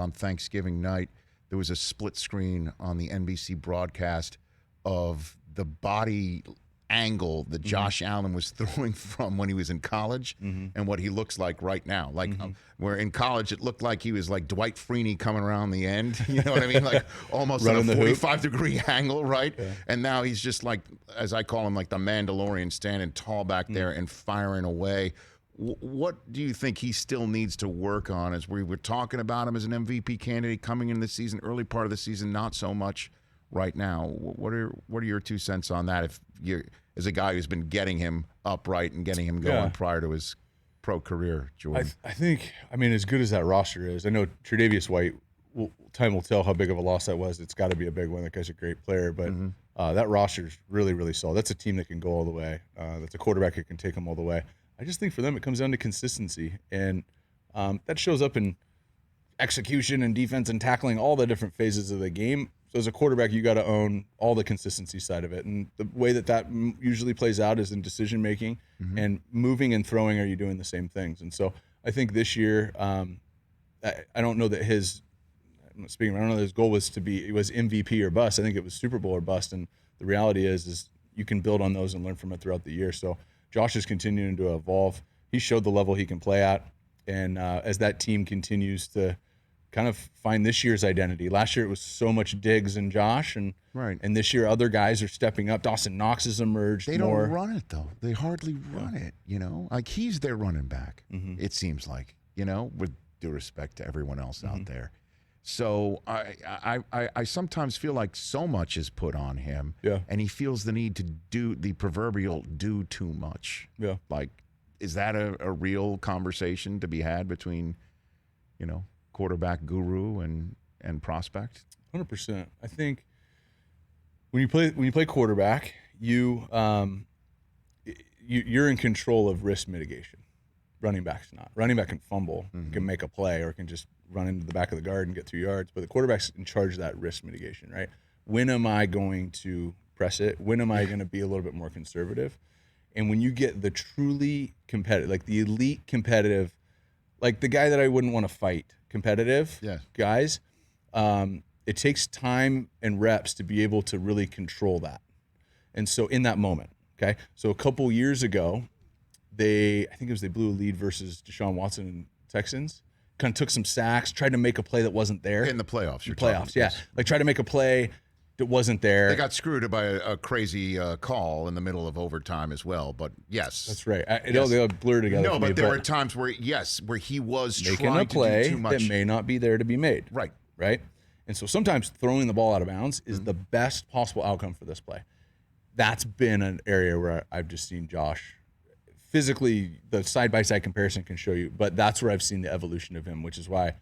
on Thanksgiving night, there was a split screen on the NBC broadcast of the body angle that Josh Allen was throwing from when he was in college and what he looks like right now. Like where in college it looked like he was like Dwight Freeney coming around the end, you know what I mean? Like almost at a 45-degree angle, right? Yeah. And now he's just like, as I call him, like the Mandalorian, standing tall back there and firing away. What do you think he still needs to work on? As we were talking about him as an MVP candidate coming into the season, early part of the season, not so much right now. What are your 2 cents on that? If you're as a guy who's been getting him upright and getting him going prior to his pro career, Jordan. I think, I mean, as good as that roster is, I know Tre'Davious White. Time will tell how big of a loss that was. It's got to be a big one. That guy's a great player, but that roster is really, really solid. That's a team that can go all the way. That's a quarterback that can take them all the way. I just think for them it comes down to consistency, and that shows up in execution and defense and tackling, all the different phases of the game. So as a quarterback, you got to own all the consistency side of it, and the way that usually plays out is in decision making and moving and throwing. Are you doing the same things? And so I think this year, I don't know that his goal was MVP or bust. I think it was Super Bowl or bust, and the reality is you can build on those and learn from it throughout the year. So Josh is continuing to evolve. He showed the level he can play at, and as that team continues to kind of find this year's identity. Last year it was so much Diggs and Josh, and this year other guys are stepping up. Dawson Knox has emerged. They don't run it though. They hardly run it. You know, like he's their running back. It seems like, you know, with due respect to everyone else out there. So I sometimes feel like so much is put on him, and he feels the need to do the proverbial do too much. Yeah, like is that a real conversation to be had between, you know, quarterback guru and prospect? 100%. I think when you play quarterback, you're in control of risk mitigation. Running back's not. Running back can fumble, can make a play, or can just run into the back of the guard and get 2 yards. But the quarterback's in charge of that risk mitigation, right? When am I going to press it? When am I going to be a little bit more conservative? And when you get the truly competitive, like the elite competitive, like the guy that I wouldn't want to fight, competitive guys, it takes time and reps to be able to really control that. And so in that moment, okay, so a couple years ago, I think they blew a lead versus Deshaun Watson and Texans, kind of took some sacks, tried to make a play that wasn't there. In the playoffs. Like tried to make a play that wasn't there. They got screwed by a crazy call in the middle of overtime as well, but yes. That's right. They all blur together. No, but there were times where he was making trying a play to do too much. that may not be there to be made. Right. And so sometimes throwing the ball out of bounds is the best possible outcome for this play. That's been an area where I've just seen Josh physically, the side-by-side comparison can show you, but that's where I've seen the evolution of him, which is why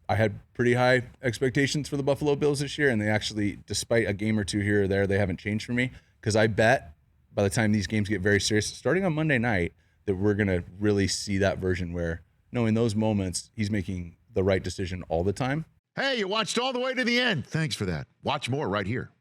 I had pretty high expectations for the Buffalo Bills this year, and they actually, despite a game or two here or there, they haven't changed for me, because I bet by the time these games get very serious, starting on Monday night, that we're going to really see that version where, no, in those moments, he's making the right decision all the time. Hey, you watched all the way to the end. Thanks for that. Watch more right here.